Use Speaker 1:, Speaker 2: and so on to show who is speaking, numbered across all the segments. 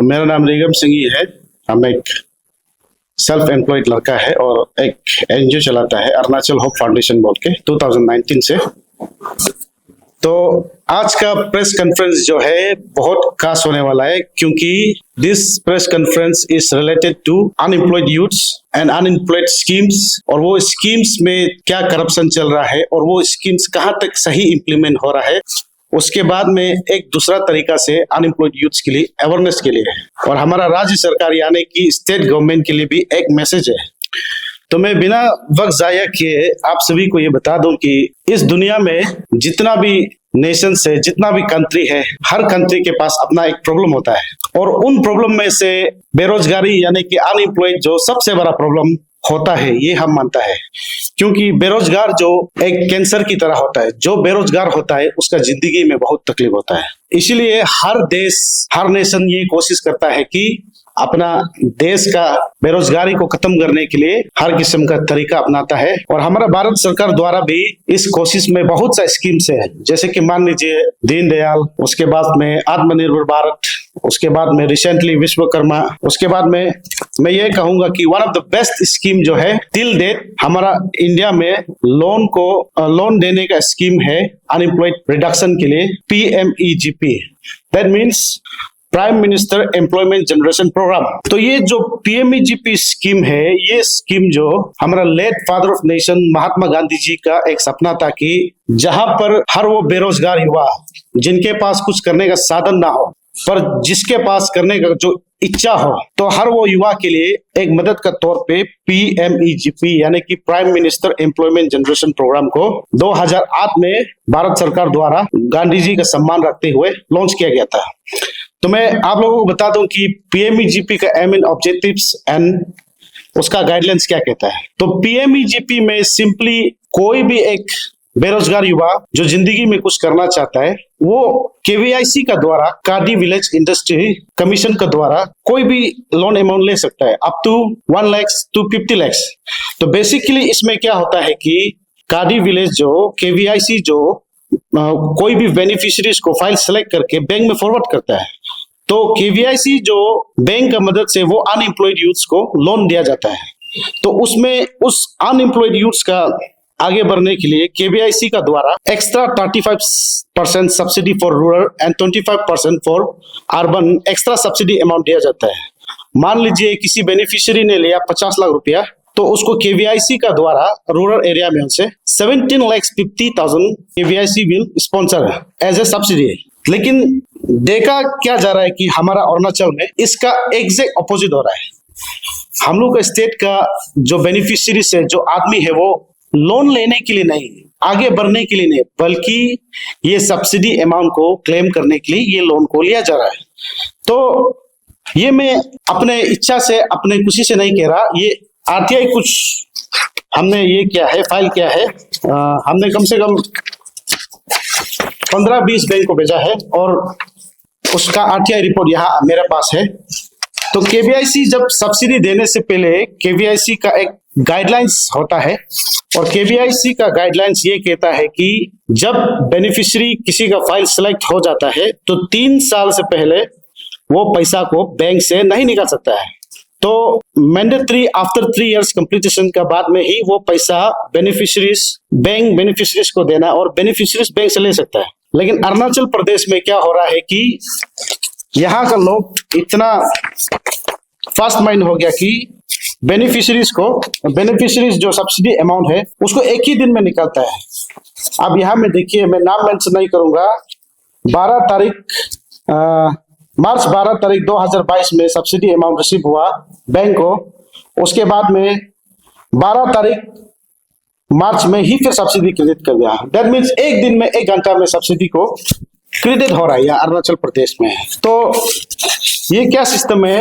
Speaker 1: मेरा नाम निगम सिंह ही है। हम एक सेल्फ एम्प्लॉयड लड़का है और एक एनजीओ चलाता है अरुणाचल होप फाउंडेशन बोल के 2019 से। तो आज का प्रेस कॉन्फ्रेंस जो है बहुत खास होने वाला है, क्योंकि this press conference is related to unemployed youths and unemployed schemes, और वो स्कीम्स में क्या करप्शन चल रहा है और वो स्कीम्स कहाँ तक सही इम्प्लीमेंट हो रहा है। उसके बाद में एक दूसरा तरीका से अनएम्प्लॉयड यूथ्स के लिए अवेयरनेस के लिए है, और हमारा राज्य सरकार यानी कि स्टेट गवर्नमेंट के लिए भी एक मैसेज है। तो मैं बिना वक्त जाया किए आप सभी को ये बता दूं कि इस दुनिया में जितना भी नेशन है, जितना भी कंट्री है, हर कंट्री के पास अपना एक प्रॉब्लम होता है, और उन प्रॉब्लम में से बेरोजगारी यानी कि अनएम्प्लॉयड जो सबसे बड़ा प्रॉब्लम होता है, ये हम मानता है। क्योंकि बेरोजगार जो एक कैंसर की तरह होता है, जो बेरोजगार होता है उसका जिंदगी में बहुत तकलीफ होता है। इसीलिए हर देश, हर नेशन ये कोशिश करता है कि अपना देश का बेरोजगारी को खत्म करने के लिए हर किस्म का तरीका अपनाता है, और हमारा भारत सरकार द्वारा भी इस कोशिश में बहुत सा स्कीम्स है। जैसे कि मान लीजिए दीनदयाल, उसके बाद में आत्मनिर्भर भारत, उसके बाद में रिसेंटली विश्वकर्मा, उसके बाद में मैं ये कहूंगा कि one of the best scheme जो है टिल डेट हमारा इंडिया में लोन देने का स्कीम है अनएम्प्लॉयड रिडक्शन के लिए, PMEGP। That means prime minister employment generation programme. तो ये जो PMEGP स्कीम है, ये स्कीम जो हमारा late father of nation Mahatma Gandhi ji का एक सपना था कि जहां पर हर वो बेरोजगार युवा जिनके पास कुछ करने का साधन ना हो, पर जिसके पास करने का जो इच्छा हो, तो हर वो युवा के लिए एक मदद का तौर पे PMEGP यानी कि prime minister employment generation programme को 2008 में भारत सरकार द्वारा गांधी जी का सम्मान रखते हुए लॉन्च किया गया था। तो मैं आप लोगों को बता दूं कि PMEGP का एम एंड ऑब्जेक्टिव्स एंड उसका गाइडलाइंस क्या कहता है। तो PMEGP में सिंपली कोई भी एक बेरोजगार युवा जो जिंदगी में कुछ करना चाहता है, वो KVIC का द्वारा, काडी विलेज इंडस्ट्री कमीशन का द्वारा कोई भी लोन अमाउंट ले सकता है, up to 1 lakh to 50 lakh. तो बेसिकली इसमें क्या होता है कि काडी विलेज जो KVIC जो कोई भी बेनिफिशियरीज को फाइल सेलेक्ट करके बैंक में फॉरवर्ड करता है, तो KVIC जो बैंक का मदद से वो अनएम्प्लॉयड यूथ्स को लोन दिया जाता है। तो उसमें उस अनएम्प्लॉयड यूथ्स का आगे बढ़ने के लिए KVIC का द्वारा extra 35% subsidy for rural and 25% for urban extra subsidy amount दिया जाता है। मान लीजिए किसी बेनिफिशियरी ने लिया 50 लाख रुपया, तो उसको KVIC का द्वारा रूरल एरिया में उनसे 17,50,000 KVIC will sponsor as a subsidy. लेकिन देखा क्या जा रहा है कि हमारा अरुणाचल में इसका एग्जैक्ट अपोजिट हो रहा है। हम लोग का स्टेट का जो बेनिफिशियरी से जो आदमी है, वो लोन लेने के लिए नहीं, आगे बढ़ने के लिए नहीं, बल्कि ये सब्सिडी अमाउंट को क्लेम करने के लिए ये लोन को लिया जा रहा है। तो ये मैं अपने इच्छा से, अपने खुशी से नहीं कह रहा, ये RTI कुछ हमने ये किया है, फाइल किया है। हमने कम से कम 15-20 बैंक को भेजा है, और उसका RTI रिपोर्ट यहाँ मेरे पास है। तो KVIC जब सब्सिडी देने से पहले KVIC का एक गाइडलाइंस होता है, और KVIC का गाइडलाइंस ये कहता है कि जब बेनिफिशियरी किसी का फाइल सिलेक्ट हो जाता है, तो 3 साल से पहले वो पैसा को बैंक से नहीं निकाल सकता है। तो मैंडेटरी आफ्टर 3 इयर्स कंप्लीटेशन का बाद में ही वो पैसा बेनिफिशियरीज को देना, और बेनिफिशियरीज बैंक से ले सकता है। लेकिन अरुणाचल प्रदेश में क्या हो रहा है कि यहाँ का लोग इतना फास्ट माइंड हो गया कि बेनिफिशियरीज जो सब्सिडी अमाउंट है उसको एक ही दिन में निकालता है। अब यहाँ में देखिए, मैं नाम मेंशन नहीं करूंगा, मार्च 12 तारीख 2022 में सब्सिडी अमाउंट रिसीव हुआ बैंक को। उसके बाद में 12 तारीख मार्च में ही फिर सब्सिडी क्रेडिट कर दिया। दैट मीन्स एक दिन में, 1 घंटा में सब्सिडी को क्रेडिट हो रहा है यहाँ अरुणाचल प्रदेश में। तो ये क्या सिस्टम है?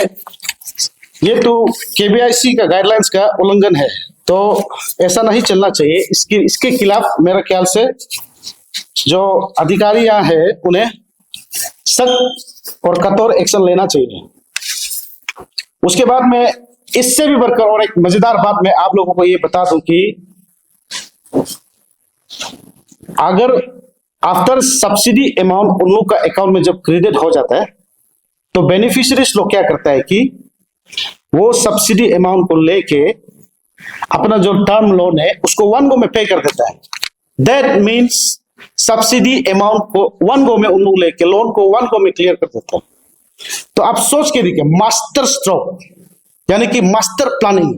Speaker 1: ये तो KVIC का गाइडलाइंस का उल्लंघन है। तो ऐसा नहीं चलना चाहिए। इसके खिलाफ मेरा ख्याल से जो अधिकारी यहाँ है उन्हें सख्त और कठोर एक्शन लेना चाहिए। उसके बाद में इससे भी बढ़कर और एक मजेदार बात मैं आप लोगों को ये बता दूं कि अगर आफ्टर सब्सिडी अमाउंट उन लोग का अकाउंट में जब क्रेडिट हो जाता है, तो बेनिफिशियरीज लोग क्या करता है कि वो सब्सिडी अमाउंट को लेके अपना जो टर्म लोन है उसको वन गो में पे कर देता है। दैट मीन्स सब्सिडी अमाउंट को वन गो में उन लोग लेके लोन को वन गो में क्लियर कर देता है। तो आप सोच के देखिए, मास्टर स्ट्रोक यानी कि मास्टर प्लानिंग,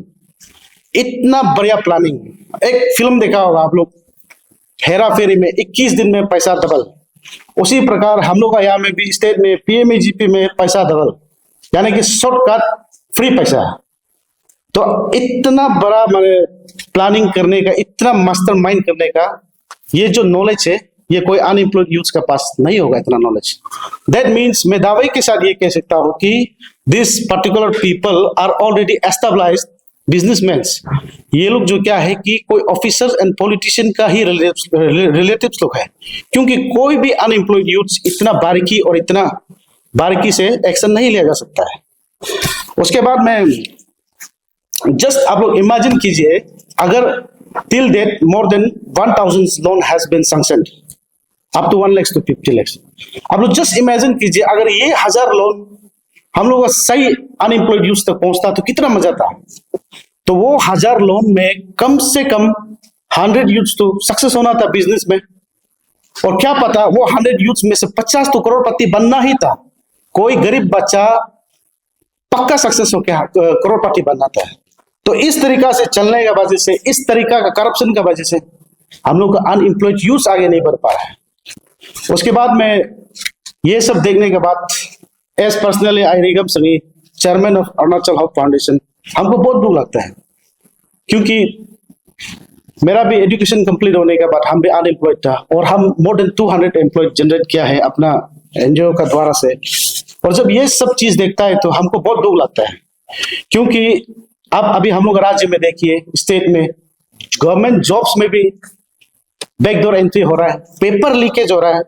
Speaker 1: इतना बढ़िया प्लानिंग। एक फिल्म देखा होगा आप लोग, हेरा फेरी में 21 दिन में पैसा डबल, उसी प्रकार हम लोग का यहाँ में भी स्टेट में पीएमईजीपी में पैसा डबल, यानी कि शॉर्टकट फ्री पैसा। तो इतना बड़ा मैंने प्लानिंग करने का, इतना मास्टर माइंड करने का ये जो नॉलेज है, ये कोई अनएम्प्लॉयड यूथ का पास नहीं होगा इतना नॉलेज। दैट मीन्स मैं दावे के साथ ये कह सकता हूं कि this particular people are already established businessman. ये लोग जो क्या है कि कोई ऑफिसर्स एंड पॉलिटिशियन का ही रिलेटिव्स लोग है, क्योंकि कोई भी अनएम्प्लॉयड यूथ इतना बारीकी और इतना बारीकी से एक्शन नहीं लिया जा सकता है। उसके बाद में जस्ट आप लोग इमेजिन कीजिए, अगर till date more than 1000 loan has been sanctioned up to 1 lakh to 50 lakh. आप लोग जस्ट इमेजिन कीजिए, अगर ये 1000 लोन हम लोग का सही अनएम्प्लॉयड यूथ तक पहुंचता तो कितना मजा था। तो वो 1000 लोन में कम से कम 100 यूथ तो सक्सेस होना था बिजनेस में, और क्या पता वो 100 यूथ में से 50 तो करोड़पति बनना ही था। कोई गरीब बच्चा पक्का सक्सेस हो क्या करोड़पति बनना था। तो इस तरीका से चलने का वजह से, इस तरीका का करप्शन का वजह से हम लोग का अनएम्प्लॉयड यूथ आगे नहीं बढ़ पा रहा है। उसके बाद में ये सब देखने के बाद एज पर्सनली आई रिगम संगी, chairman of Arunachal hope foundation, हमको बहुत दुख लगता है, क्योंकि मेरा भी एजुकेशन कंप्लीट होने के बाद हम भी अनएम्प्लॉयड था, और हम मोर देन 200 एम्प्लॉयड जनरेट किया है अपना एनजीओ का द्वारा से। और जब ये सब चीज देखता है तो हमको बहुत दुख लगता है, क्योंकि अब अभी हम लोग राज्य में देखिए, स्टेट में गवर्नमेंट जॉब्स में भी बैकडोर एंट्री हो रहा है, पेपर लीकेज हो रहा है।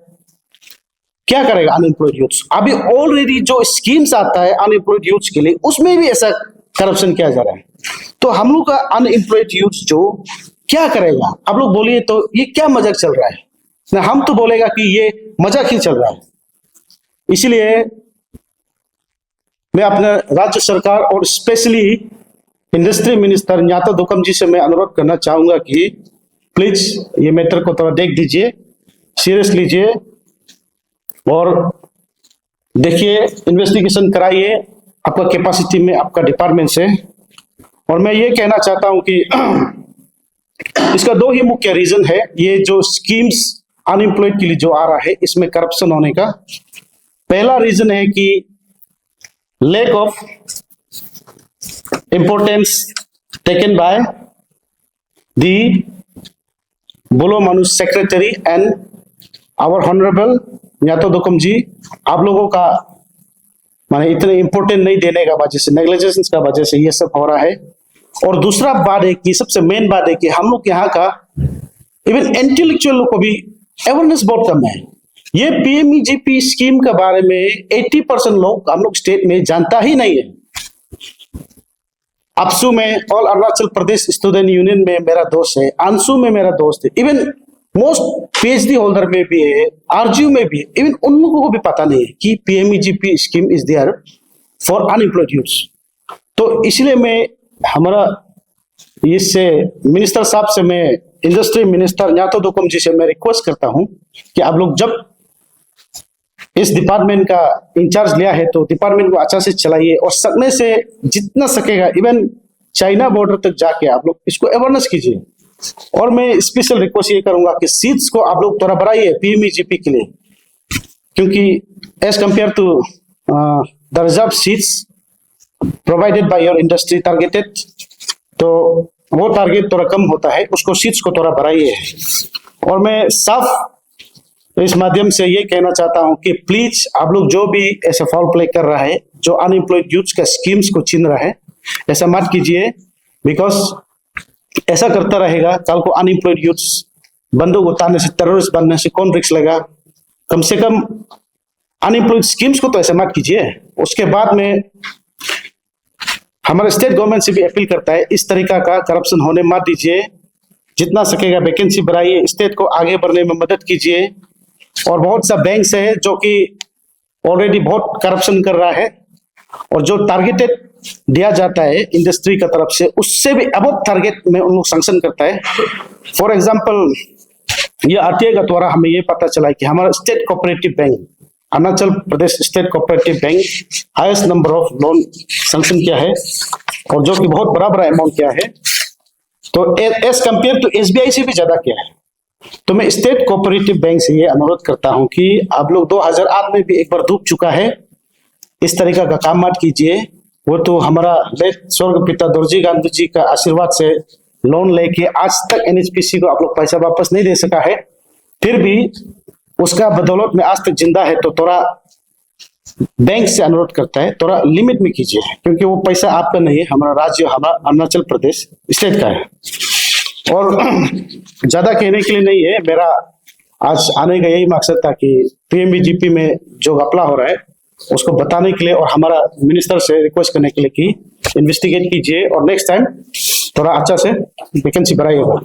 Speaker 1: क्या करेगा अनएम्प्लॉयड यूथ? अभी ऑलरेडी जो स्कीम्स आता है अनएम्प्लॉयड यूथ के लिए, उसमें भी ऐसा करप्शन किया जा रहा है। तो हम लोग का अनएम्प्लॉयड यूथ जो क्या करेगा? आप लोग बोलिए तो ये क्या मजाक चल रहा है ना? हम तो बोलेगा कि ये मजाक ही चल रहा है। इसलिए मैं अपने राज्य सरकार और स्पेशली इंडस्ट्री मिनिस्टर न्यातो दुकम जी से मैं अनुरोध करना चाहूंगा कि प्लीज ये मैटर को थोड़ा देख दीजिए, सीरियस लीजिए और देखिए, इन्वेस्टिगेशन कराइए आपका कैपेसिटी में, आपका डिपार्टमेंट से। और मैं ये कहना चाहता हूं कि इसका 2 ही मुख्य रीजन है। ये जो स्कीम्स अनएम्प्लॉयड के लिए जो आ रहा है, इसमें करप्शन होने का पहला रीजन है कि lack of importance taken by the बोलो मानुष सेक्रेटरी एंड आवर हॉनरेबल न्यातो दुकम जी। आप लोगों का माने इतने इंपॉर्टेंट नहीं देने का वजह से, नेग्लिजेंस का वजह से ये सब हो रहा है। और दूसरा बात है कि सबसे मेन बात है कि हम लोग यहाँ का इवन इंटेलेक्चुअल लोग को भी अवेयरनेस बहुत कम है। ये पीएमईजीपी स्कीम के बारे में 80% लोग हम लोग स्टेट में जानता ही नहीं है। अपसू में all Arunachal Pradesh student union में मेरा दोस्त है, अंशु में मेरा दोस्त है, इवन मोस्ट पीएचडी होल्डर में भी है, आरजीयू में भी है। इवन उन लोगों को भी पता नहीं है कि PMEGP scheme is there for unemployed youth. तो इसलिए मैं हमारा इससे मिनिस्टर साहब से, मैं इंडस्ट्री मिनिस्टर न्यातो दुकम जी से मैं रिक्वेस्ट करता हूं कि आप लोग जब इस डिपार्टमेंट का इंचार्ज लिया है तो डिपार्टमेंट को अच्छा से चलाइए, और सकने से जितना सकेगा इवन चाइना बॉर्डर तक जाके आप लोग इसको अवेयरनेस कीजिए। और मैं स्पेशल रिक्वेस्ट ये करूंगा कि सीट्स को आप लोग थोड़ा बढ़ाइए पीएमईजीपी के लिए, क्योंकि as compare to the reserve seats provided by your industry targeted, तो वो टारगेट थोड़ा कम होता है, उसको सीट्स को थोड़ा बढ़ाइए। और मैं साफ इस माध्यम से ये कहना चाहता हूं कि प्लीज आप लोग जो भी ऐसा फाउल प्ले कर रहा है, जो अनएम्प्लॉयड यूथ का स्कीम्स को छीन रहा है, ऐसा मत कीजिए। बिकॉज ऐसा करता रहेगा, कल को अनएम्प्लॉयड यूथ बंदूक उतारने से, टेररिस्ट बनने से कौन रिस्क लेगा? कम से कम अनएम्प्लॉयड स्कीम्स को तो ऐसा मत कीजिए। उसके बाद में हमारे स्टेट गवर्नमेंट से भी अपील करता है, इस तरीका का करप्शन होने मत दीजिए। जितना सकेगा वैकेंसी बढ़ाइए, स्टेट को आगे बढ़ने में मदद कीजिए। और बहुत सा बैंक है जो कि ऑलरेडी बहुत करप्शन कर रहा है, और जो टारगेटेड दिया जाता है इंडस्ट्री का तरफ से उससे भी अबव टारगेट में उन लोग सैंक्शन करता है। फॉर एग्जांपल, ये आरटीआई का द्वारा हमें ये पता चला कि हमारा state cooperative bank, Arunachal Pradesh state cooperative bank highest number of loan sanction किया है, और जो कि बहुत बड़ा अमाउंट किया है, तो एज कंपेयर टू एसबीआई से भी ज्यादा किया है। तो मैं स्टेट कोऑपरेटिव बैंक से ये अनुरोध करता हूं कि आप लोग 2008 में भी एक बार डूब चुका है, इस तरीका का काम मत कीजिए। वो तो हमारा लेट स्वर्ग पिता दोरजी गांधी जी का आशीर्वाद से लोन लेके आज तक एनएचपीसी को आप लोग पैसा वापस नहीं दे सका है, फिर भी उसका बदौलत में आज तक जिंदा है। तो थोड़ा बैंक से अनुरोध करता है, थोड़ा लिमिट में कीजिए, क्योंकि वो पैसा आपका नहीं है, हमारा राज्य, हमारा अरुणाचल प्रदेश स्टेट का है। और ज्यादा कहने के लिए नहीं है, मेरा आज आने का यही मकसद था कि पीएमबीजीपी में जो घपला हो रहा है उसको बताने के लिए, और हमारा मिनिस्टर से रिक्वेस्ट करने के लिए कि इन्वेस्टिगेट कीजिए और नेक्स्ट टाइम थोड़ा अच्छा से वैकेंसी बढ़ाइएगा।